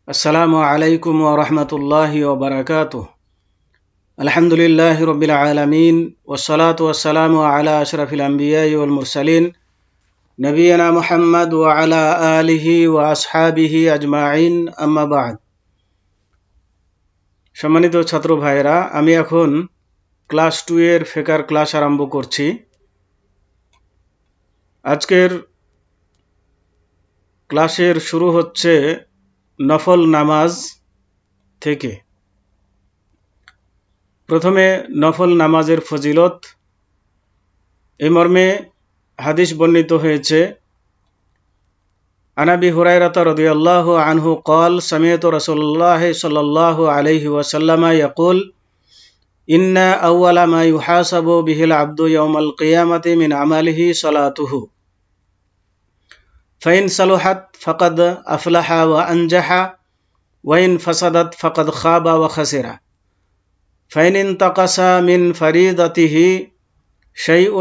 আসসালামু আলাইকুম ওয়া রাহমাতুল্লাহি ওয়া বারাকাতুহু। আলহামদুলিল্লাহি রাব্বিল আলামিন ওয়াসসালাতু ওয়াসসালামু আলা আশরাফিল আমবিয়াই ওয়াল মুরসালিন নবিয়িনা মুহাম্মদ ওয়া আলা আলিহি ওয়া আসহাবিহি আজমাইন, আম্মা বা'দ। সম্মানিত ছাত্র ভাইরা, আমি এখন ক্লাস 2 এর ফিকহের ক্লাস আরম্ভ করছি। আজকের ক্লাসের শুরু হচ্ছে নফল নামাজ থেকে। প্রথমে নফল নামাজের ফজিলত এই মর্মে হাদিস বর্ণিত হয়েছে। আন আবি হুরায়রা রাদিয়াল্লাহু আনহু قال سمعت رسول الله صلى الله عليه وسلم يقول إن أول ما يحاسب به العبد يوم القيامة من عمله صلاته فإن صلحت فقد أفلح وأنجح وإن فسدت فقد خاب وخسر فإن انتقص من فريضته شيء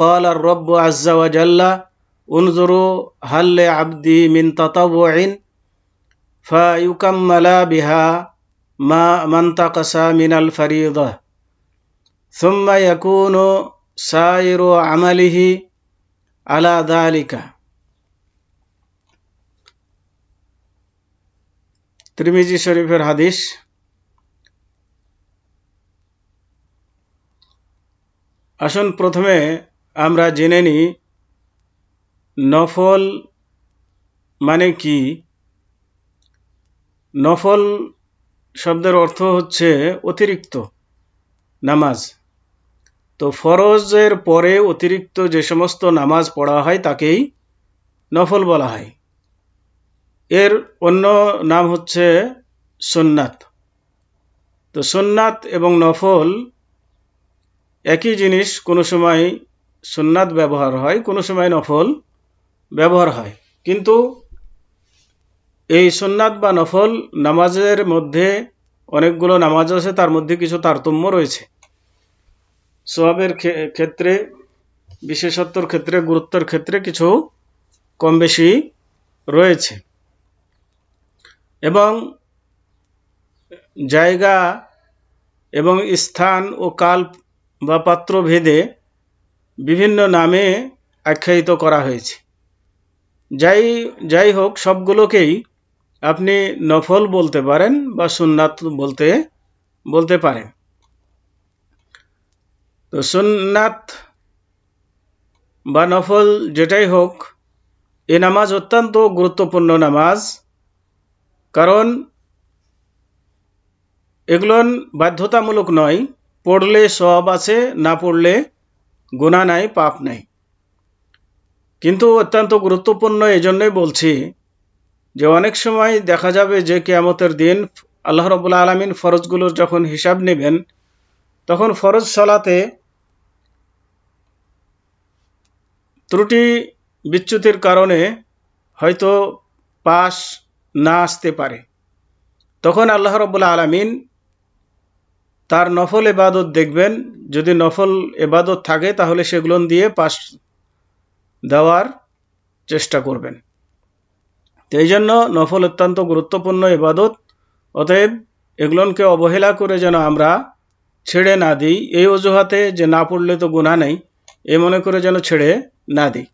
قال الرب عز وجل انظروا هل لعبدي من تطوع فيكمل بها ما انتقص من الفريضة ثم يكون سائر عمله على ذلك। তিরমিজি শরীফের হাদিস। আসুন প্রথমে আমরা জেনে নিই নফল মানে কি। নফল শব্দের অর্থ হচ্ছে অতিরিক্ত নামাজ। তো ফরজের পরে অতিরিক্ত যে সমস্ত নামাজ পড়া হয় তাকেই নফল বলা হয়। এর অন্য নাম হচ্ছে সুন্নাত। তো সুন্নাত এবং নফল একই জিনিস। কোনো সময় সুন্নাত ব্যবহার হয়, কোনো সময় নফল ব্যবহার হয়। কিন্তু এই সুন্নাত বা নফল নামাজের মধ্যে অনেকগুলো নামাজ আছে, তার মধ্যে কিছু তারতম্য রয়েছে। সওয়াবের ক্ষেত্রে, বিশেষত্বর ক্ষেত্রে, গুরুত্বের ক্ষেত্রে কিছু কম বেশি রয়েছে। এবং জায়গা এবং স্থান ও কাল বা পাত্র ভেদে বিভিন্ন নামে আখ্যায়িত করা হয়েছে। যাই হোক, সবগুলোকেই আপনি নফল বলতে পারেন বা সুন্নাত বলতে পারেন। তো সুন্নাত বা নফল যেটাই হোক, এ নামাজ অত্যন্ত গুরুত্বপূর্ণ নামাজ। কারণ এগুলো বাধ্যতামূলক নয়। পড়লে সওয়াব আছে, না পড়লে গুনাহ নাই, পাপ নাই। কিন্তু অত্যন্ত গুরুত্বপূর্ণ এজন্যই বলছি যে অনেক সময় দেখা যাবে যে কিয়ামতের দিন আল্লাহ রাব্বুল আলামিন ফরজগুলোর যখন হিসাব নেবেন, তখন ফরজ সালাতে ত্রুটি বিচ্যুতির কারণে হয়তো পাশ না আসতে পারে। তখন আল্লাহ রাব্বুল আলামিন তার নফল ইবাদত দেখবেন। যদি নফল ইবাদত থাকে তাহলে সেগুলো দিয়ে পাশ দেওয়ার চেষ্টা করবেন। তো এই জন্য নফল অত্যন্ত গুরুত্বপূর্ণ ইবাদত। অতএব এগুলোকে অবহেলা করে যেন আমরা ছেড়ে না দিই। এই অজুহাতে যে না পড়লে তো গুনাহ নেই, এ মনে করে যেন ছেড়ে না দিই।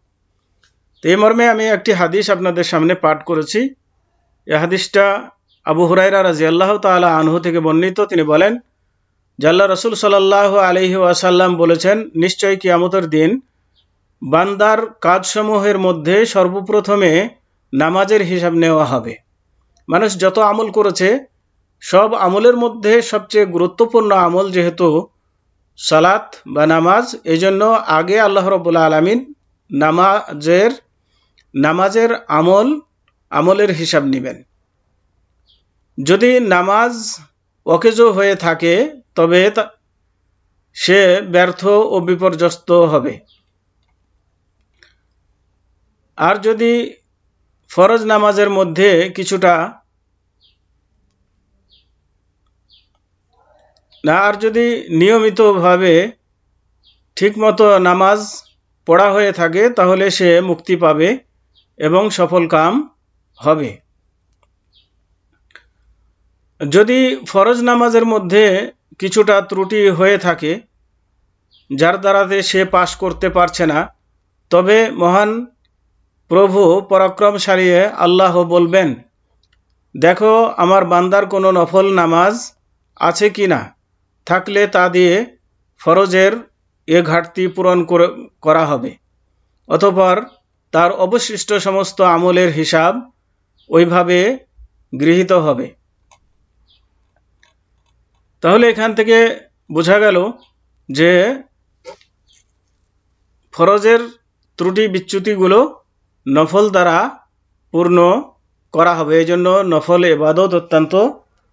তো এই মর্মে আমি একটি হাদিস আপনাদের সামনে পাঠ করেছি। এই হাদিসটা আবু হুরায়রা রাদিয়াল্লাহু তাআলা আনহু থেকে বর্ণিত। তিনি বলেন যে আল্লাহ রাসূল সাল্লাল্লাহু আলাইহি ওয়াসাল্লাম বলেছেন, নিশ্চয়ই কিয়ামতের দিন বান্দার কাজসমূহের মধ্যে সর্বপ্রথমে নামাজের হিসাব নেওয়া হবে। মানুষ যত আমল করেছে সব আমলের মধ্যে সবচেয়ে গুরুত্বপূর্ণ আমল যেহেতু সালাত বা নামাজ, এজন্য আগে আল্লাহ রাব্বুল আলামিন নামাজের আমলের হিসাব নেবেন। যদি নামাজ অকেজো হয়ে থাকে তবে সে ব্যর্থ ও বিপর্যস্ত হবে। আর যদি ফরজ নামাজের মধ্যে কিছুটা না, আর যদি নিয়মিতভাবে ঠিকমতো নামাজ পড়া হয়ে থাকে তাহলে সে মুক্তি পাবে এবং সফল কাম হবে। যদি ফরজ নামাজের মধ্যে কিছুটা ত্রুটি হয়ে থাকে যার দ্বারাতে সে পাশ করতে পারছে না, তবে মহান প্রভু পরাক্রমশালী আল্লাহ বলবেন, দেখো আমার বান্দার কোনো নফল নামাজ আছে কি না, থাকলে তা দিয়ে ফরজের এ ঘাটতি পূরণ করা হবে। অতঃপর তার অবশিষ্ট সমস্ত আমলের হিসাব ওইভাবে গৃহীত হবে। তাহলে এখান থেকে বোঝা গেল যে ফরজের ত্রুটি বিচ্যুতিগুলো নফল দ্বারা পূর্ণ করা হবে। এই জন্য নফল ইবাদত অত্যন্ত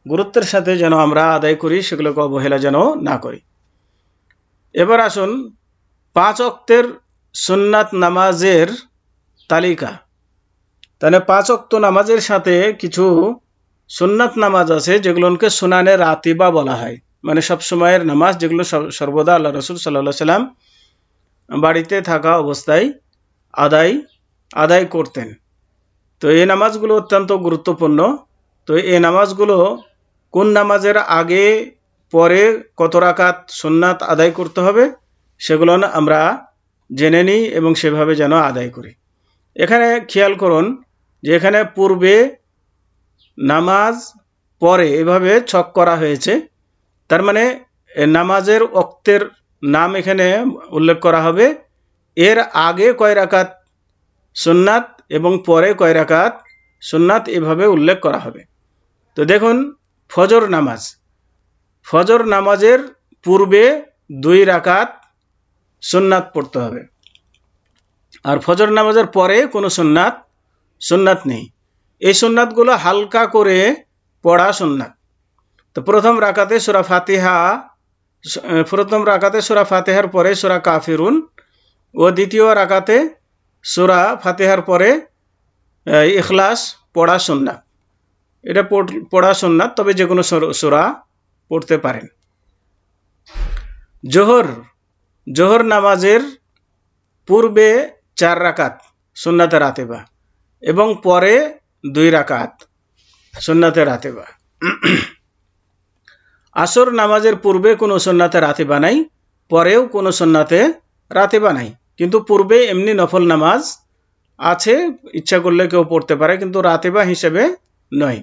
গুরুত্বের সাথে যেন আমরা আদায় করি, সেগুলোকে অবহেলা যেন না করি। এবার আসুন 5 ওয়াক্তের সুন্নাত নামাজের তালিকা। তাহলে 5 ওয়াক্ত নামাজের সাথে কিছু সুন্নাত নামাজ আছে যেগুলোকে সুনানে রাতিবা বলা হয়, মানে সব সময়ের নামাজ, যেগুলো সর্বদা আল্লাহ রাসূল সাল্লাল্লাহু আলাইহি সাল্লাম বাড়িতে থাকা অবস্থায় আদায় করতেন। তো এই নামাজগুলো অত্যন্ত গুরুত্বপূর্ণ। তো এই নামাজগুলো কোন নামাজের আগে পরে কত রাকাত সুন্নাত আদায় করতে হবে সেগুলো আমরা জেনে নিই এবং সেভাবে যেন আদায় করি। এখানে খেয়াল করুন যে এখানে পূর্বে, নামাজ, পরে এভাবে ছক করা হয়েছে। তার মানে নামাজের ওয়াক্তের নাম এখানে উল্লেখ করা হবে, এর আগে কয় রাকাত সুন্নাত এবং পরে কয় রাকাত সুন্নাত এভাবে উল্লেখ করা হবে। তো দেখুন, ফজর নামাজের পূর্বে 2 রাকাত সুন্নাত পড়তে হবে, আর ফজর নামাজের পরে কোনো সুন্নাত নেই। এই সুন্নাতগুলো হালকা করে পড়া সুন্নাত। তো প্রথম রাকাতে সূরা ফাতিহার পরে সূরা কাফিরুন ও দ্বিতীয় রাকাতে সূরা ফাতিহার পরে ইখলাস পড়া সুন্নাত। এটা পড়া সুন্নাত, তবে যে কোনো সূরা পড়তে পারেন। জোহর নামাজের পূর্বে 4 রাকাত সুন্নাতে রাতেবা এবং পরে 2 রাকাত সুন্নাতে রাতেবা। আসর নামাজের পূর্বে কোনো সুন্নাতে রাতেবা নাই, পরেও কোনো সুন্নাতে রাতেবা নাই, কিন্তু পূর্বে এমনি নফল নামাজ আছে, ইচ্ছা করলে কেউ পড়তে পারে, কিন্তু রাতেবা হিসেবে নয়,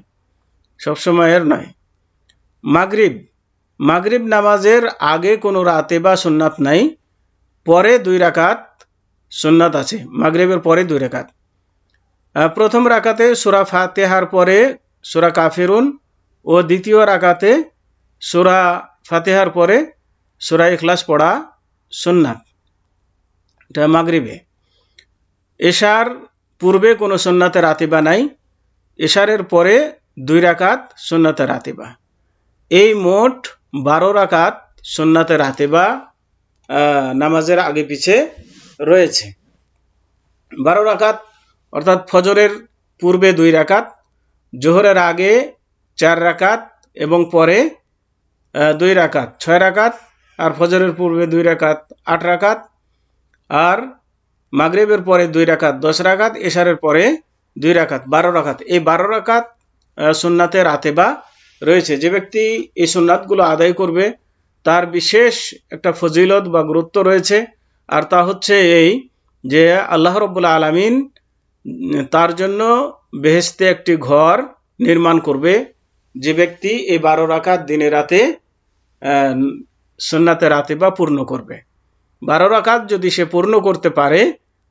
সবসময়ের নয়। মাগরিব নামাজের আগে কোনো রাতেবা সুন্নাত নাই, পরে 2 রাকাত সুন্নাত আছে। মাগরিবের পরে 2 রাকাত। প্রথম রাকাতে সূরা ফাতিহার পরে সূরা কাফিরুন ও দ্বিতীয় রাকাতে সূরা ফাতিহার পরে সূরা ইখলাস পড়া সুন্নাত, এটা মাগরিবে। এশার পূর্বে কোনো সুন্নাতে রাতিবা নাই, এশারের পরে 2 রাকাত সুন্নাতে রাতিবা। এই মোট 12 রাকাত সুন্নাতে রাতিবা নামাজের আগে পিছে রয়েছে। 12 রাকাত অর্থাৎ ফজরের পূর্বে 2 রাকাত, জোহরের আগে 4 রাকাত এবং পরে 2 রাকাত 6 রাকাত, আর ফজরের পূর্বে 2 রাকাত 8 রাকাত, আর মাগরিবের পরে 2 রাকাত 10 রাকাত, এশারের পরে 2 রাকাত 12 রাকাত। এই 12 রাকাত সুন্নাতে রাতেবা রয়েছে। যে ব্যক্তি এই সুন্নাতগুলো আদায় করবে তার বিশেষ একটা ফজিলত বা গুরুত্ব রয়েছে, আর তা হচ্ছে এই যে আল্লাহ রাব্বুল আলামিন তার জন্য বেহেশতে একটি ঘর নির্মাণ করবে। যে ব্যক্তি এই 12 রাকাত দিনে রাতে সুন্নাতে রাতেবা পূর্ণ করবে, 12 রাকাত যদি সে পূর্ণ করতে পারে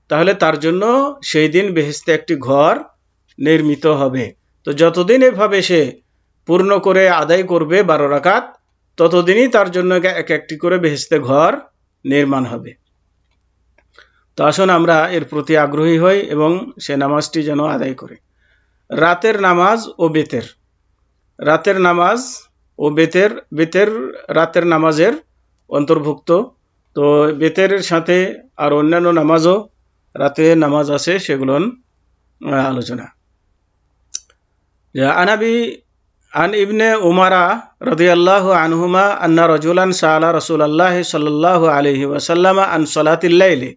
তাহলে তার জন্য সেই দিন বেহেশতে একটি ঘর নির্মিত হবে। তো যতদিন এভাবে সে পূর্ণ করে আদায় করবে 12 রাকাত, ততদিনই তার জন্য এক একটি করে বেহেশতে ঘর নির্মাণ হবে। তো আসুন আমরা এর প্রতি আগ্রহী হই এবং সে নামাজটি যেন আদায় করি। রাতের নামাজ ও বেতের। রাতের নামাজ ও বেতের রাতের নামাজের অন্তর্ভুক্ত। তো বেতের সাথে আর অন্যান্য নামাজও রাতে নামাজ আছে, সেগুলো আলোচনা। আন ইবনে উমারা রাদিয়াল্লাহু আনহুমা আন্না রাজুলান সাআলা রাসূলুল্লাহ সাল্লাল্লাহু আলাইহি ওয়াসাল্লাম আন সালাতিল লাইলি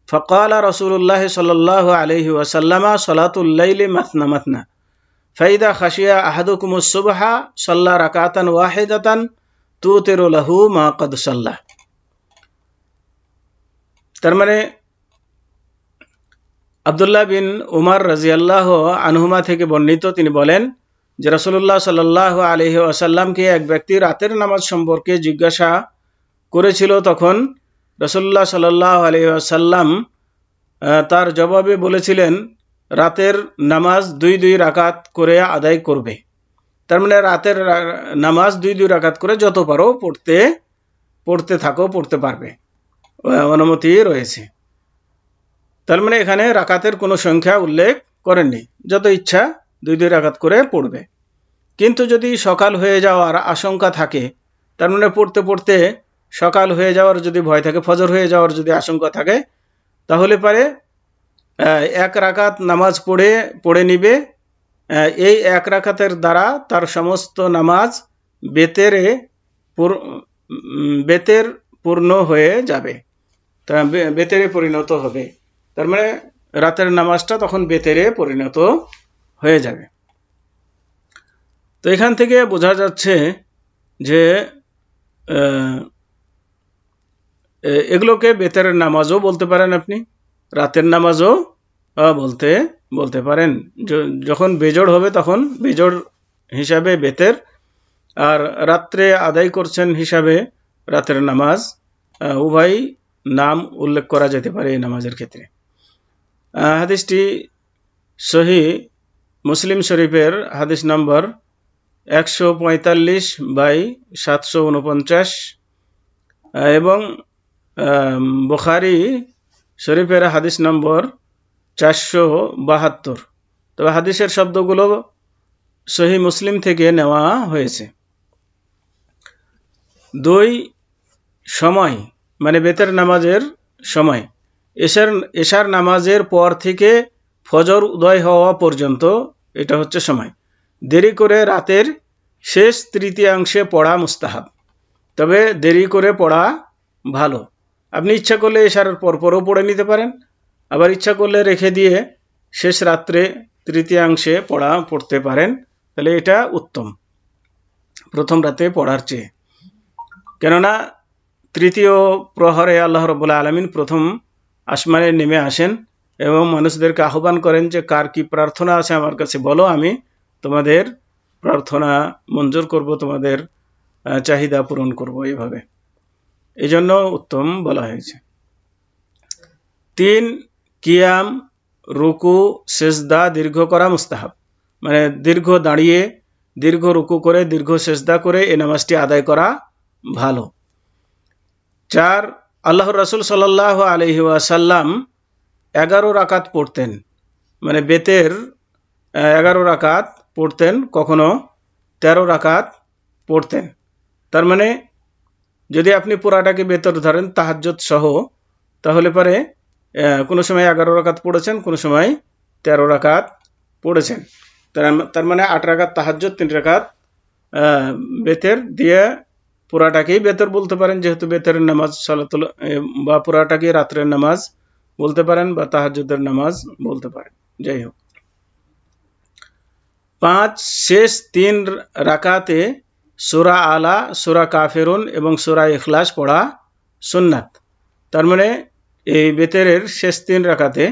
فقال رسول الله صلى الله عليه وسلم صلاة الليل مثنى مثنى ফাইদা খাশিয়া আহাদুকুমুস সুবহা সাল্লা রাকাতান ওয়াহিদাতান তুতিরু লাহু মা ক্বাদ সাল্লাহ। তার মানে আব্দুল্লাহ বিন উমর রাদিয়াল্লাহু আনহুমা থেকে বর্ণিত, তিনি বলেন যে রাসূলুল্লাহ সাল্লাল্লাহু আলাইহি ওয়াসাল্লামকে এক ব্যক্তি রাতের নামাজ সম্পর্কে জিজ্ঞাসা করেছিল। তখন রাসূলুল্লাহ সাল্লাল্লাহু আলাইহি ওয়াসাল্লাম তার জবাবে বলেছিলেন, রাতের নামাজ 2 রাকাত করে আদায় করবে। তার মানে রাতের নামাজ 2 রাকাত করে যত পারো পড়তে থাকো, পড়তে পারবে, অনুমতি রয়েছে। তার মানে এখানে রাকাতের কোনো সংখ্যা উল্লেখ করেননি, যত ইচ্ছা 2 রাকাত করে পড়বে। কিন্তু যদি সকাল হয়ে যাওয়ার আশঙ্কা থাকে, তার মানে পড়তে পড়তে সকাল হয়ে যাওয়ার যদি ভয় থাকে, ফজর হয়ে যাওয়ার যদি আশঙ্কা থাকে, তাহলে পারে 1 রাকাত নামাজ পড়ে নিবে। এই 1 রাকাতের দ্বারা তার সমস্ত নামাজ বেতের পূর্ণ হয়ে যাবে, বেতেরে পরিণত হবে। তার মানে রাতের নামাজটা তখন বেতেরে পরিণত হয়ে যাবে। তো এখান থেকে বোঝা যাচ্ছে যে এগুলোকে বেতের নামাজও বলতে পারেন, আপনি রাতের নামাজও বলতে পারেন। যখন বেজোড় হবে তখন বেজোড় হিসাবে বেতের, আর রাত্রে আদায় করছেন হিসাবে রাতের নামাজ, উভয় নাম উল্লেখ করা যেতে পারে এই নামাজের ক্ষেত্রে। হাদিসটি সহিহ মুসলিম শরীফের হাদিস নম্বর 145/749 এবং বুখারী শরীফের হাদিস নম্বর 472। তবে হাদিসের শব্দগুলো সহিহ মুসলিম থেকে নেওয়া হয়েছে। 2 সময় মানে বেতের নামাজের সময়, এশার নামাজের পর থেকে ফজর উদয় হওয়া পর্যন্ত, এটা হচ্ছে সময়। দেরি করে রাতের শেষ তৃতীয়াংশে পড়া মুস্তাহাব, তবে দেরি করে পড়া ভালো। আপনি ইচ্ছা করলে এশার পরপরও পড়ে নিতে পারেন, আবার ইচ্ছা করলে রেখে দিয়ে শেষ রাত্রে তৃতীয়াংশে পড়তে পারেন, তাহলে এটা উত্তম প্রথম রাতে পড়ার চেয়ে। কেননা তৃতীয় প্রহরে আল্লাহ রাব্বুল আলামিন প্রথম আসমানে নেমে আসেন এবং মানুষদেরকে আহ্বান করেন যে কার কি প্রার্থনা আছে আমার কাছে বলো, আমি তোমাদের প্রার্থনা মঞ্জুর করব, তোমাদের চাহিদা পূরণ করব, এইভাবে। এই জন্য উত্তম বলা হয়েছে। 3 কিয়াম, রুকু, সেজদা দীর্ঘ করা মুস্তাহাব, মানে দীর্ঘ দাঁড়িয়ে, দীর্ঘ রুকু করে, দীর্ঘ সেজদা করে এই নামাজটি আদায় করা ভালো। 4 আল্লাহর রাসূল সাল্লাল্লাহু আলাইহি ওয়াসাল্লাম 11 রাকাত পড়তেন, মানে বেতের 11 রাকাত পড়তেন, কখনো 13 রাকাত পড়তেন। তার মানে যদি আপনি পুরাটাকে বেতর ধরেন তাহাজ্জুদ সহ, তাহলে পরে কোনো সময় 11 রাকাত পড়েছেন, কোনো সময় 13 রাকাত পড়েছেন। তার মানে 8 রাকাত তাহাজ্জুদ, 3 রাকাত বেতের দিয়ে পুরাটাকেই বেতর বলতে পারেন, যেহেতু বেতরের নামাজ সালাতুল, বা পুরাটাকে রাত্রের নামাজ বলতে পারেন, বা তাহাজ্জুদের নামাজ বলতে পারেন, যাই হোক। 5 শেষ 3 রাকাতে সূরা আলা, সূরা কাফিরুন এবং সূরা ইখলাস পড়া সুন্নাত। তার মানে এই বেতেরের শেষ 3 রাকাতে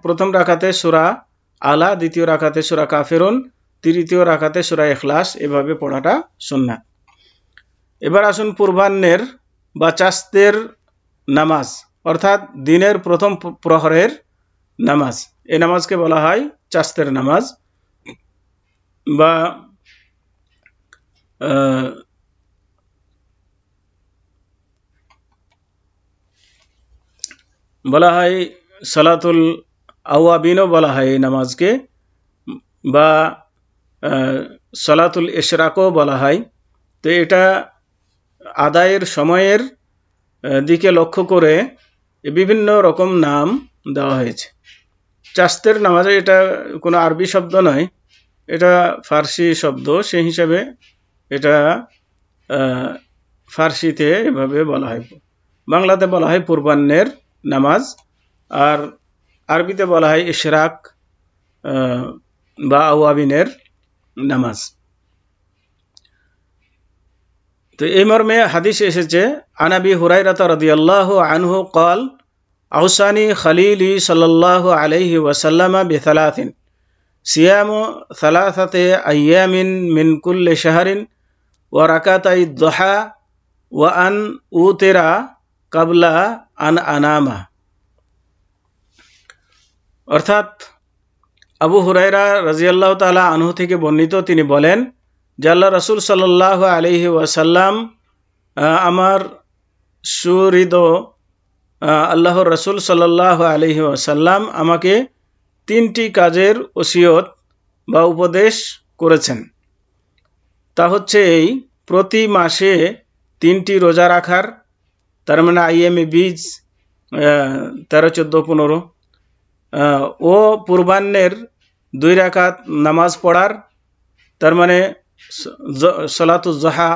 প্রথম রাকাতে সূরা আলা, দ্বিতীয় রাকাতে সূরা কাফিরুন, তৃতীয় রাকাতে সূরা ইখলাস, এভাবে পড়াটা সুন্নাত। এবার আসুন পূর্বাহ্নের বা চাস্তের নামাজ, অর্থাৎ দিনের প্রথম প্রহরের নামাজ। এই নামাজকে বলা হয় চাস্তের নামাজ, বা বলা হয় সালাতুল আওয়াবিনও বলা হয় এই নামাজকে, বা সালাতুল ইশরাকও বলা হয়। তো এটা আদায়ের সময়ের দিকে লক্ষ্য করে বিভিন্ন রকম নাম দেওয়া হয়েছে। চাস্তের নামাজে এটা কোনো আরবি শব্দ নয়, এটা ফার্সি শব্দ, সেই হিসাবে এটা ফার্সিতে এভাবে বলা হয়। বাংলাতে বলা হয় পূর্বাহ্নের নামাজ, আর আরবিতে বলা হয় ইশরাক বা আওয়াবিনের নামাজ। তো এই মর্মে হাদিস এসেছে, আনাবি হুরায়রা রাদিয়াল্লাহু আনহু قال আউসানি খলিলি সাল্লাল্লাহু আলাইহি ওয়াসাল্লাম বিসালাসিন সিয়ামু সালাসাতে আইয়ামিন মিন কুল্লি শাহরিন ওয়া রাকাতাই দুহা ওয়া আন উতিরা কাবলা আন আনামা। অর্থাৎ আবু হুরায়রা রাদিয়াল্লাহু তাআলা আনহু থেকে বর্ণিত, তিনি বলেন যে আল্লাহ রাসূল সাল্লাল্লাহু আলাইহি ওয়াসাল্লাম আমার সুহৃদ আল্লাহর রাসূল সাল্লাল্লাহু আলাইহি ওয়াসাল্লাম আমাকে 3টি কাজের ওসিয়ত বা উপদেশ করেছেন। তা হচ্ছে এই, প্রতি মাসে 3টি রোজা রাখার, তার মানে আইএমএ বীজ 13, 14, 15, ও পূর্বাহ্নের 2 রাকাত নামাজ পড়ার, তার মানে সালাতুজ জোহা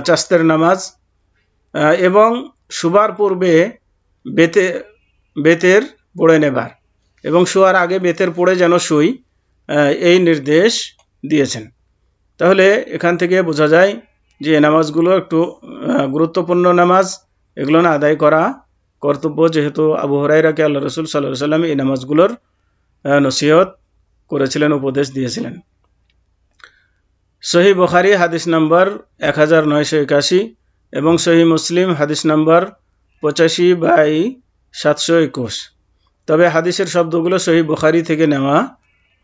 চাস্তের নামাজ, এবং শুবার পূর্বে বেতের পড়ে নেবার এবং শোয়ার আগে বেতের পড়ে যেন শুই, এই নির্দেশ দিয়েছেন। তাহলে এখান থেকে বোঝা যায় যে এই নামাজগুলো একটু গুরুত্বপূর্ণ নামাজ, এগুলো না আদায় করা কর্তব্য, যেহেতু আবু হুরায়রাকে আল্লাহ রাসূল সাল্লাল্লাহু আলাইহি ওয়াসাল্লাম এই নামাজগুলোর নসিহত করেছিলেন, উপদেশ দিয়েছিলেন। সহিহ বুখারী হাদিস নাম্বার 1981 এবং সহিহ মুসলিম হাদিস নাম্বার 85/721। তবে হাদিসের শব্দগুলো সহিহ বুখারী থেকে নেওয়া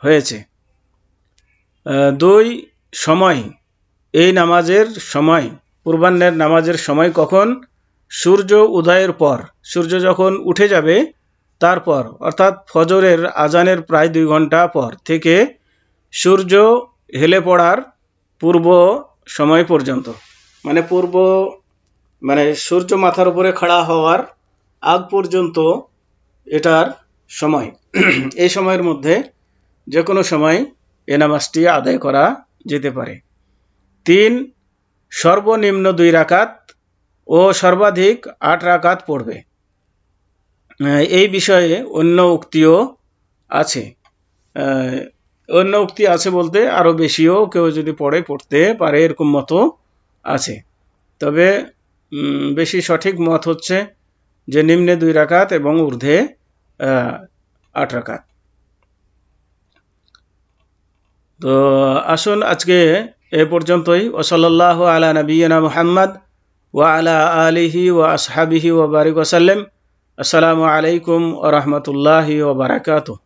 হয়েছে। 2 সময়, এই নামাজের সময়, পূর্বাহ্নের নামাজের সময় কখন? সূর্য উদয়ের পর, সূর্য যখন উঠে যাবে তারপর, অর্থাৎ ফজরের আজানের প্রায় 2 ঘন্টা পর থেকে সূর্য হেলে পড়ার পূর্ব সময় পর্যন্ত, মানে সূর্য মাথার উপরে খাড়া হওয়ার আগ পর্যন্ত এটার সময়। এই সময়ের মধ্যে যে কোনো সময় এ নামাজটি আদায় করা যেতে পারে। 3, সর্বনিম্ন 2 রাকাত ও সর্বাধিক 8 রাকাত পড়বে। এই বিষয়ে অন্য উক্তিও আছে, অন্য উক্তি আছে বলতে আরো বেশিও কেউ যদি পড়তে পারে এরকম মত আছে। তবে বেশি সঠিক মত হচ্ছে যে নিম্নে 2 রাকাত এবং ঊর্ধ্বে 8 রাকাত। তো আসুন আজকে এ পর্যন্তই। ওয়াসাল্লাল্লাহু আলা নবিয়িনা মুহাম্মদ ওয়া আলা আলিহি ওয়া আসহাবিহি ওয়া বারিক ওয়া সাল্লাম। আসসালামু আলাইকুম ওয়া রাহমাতুল্লাহি ওয়া বারাকাতুহু।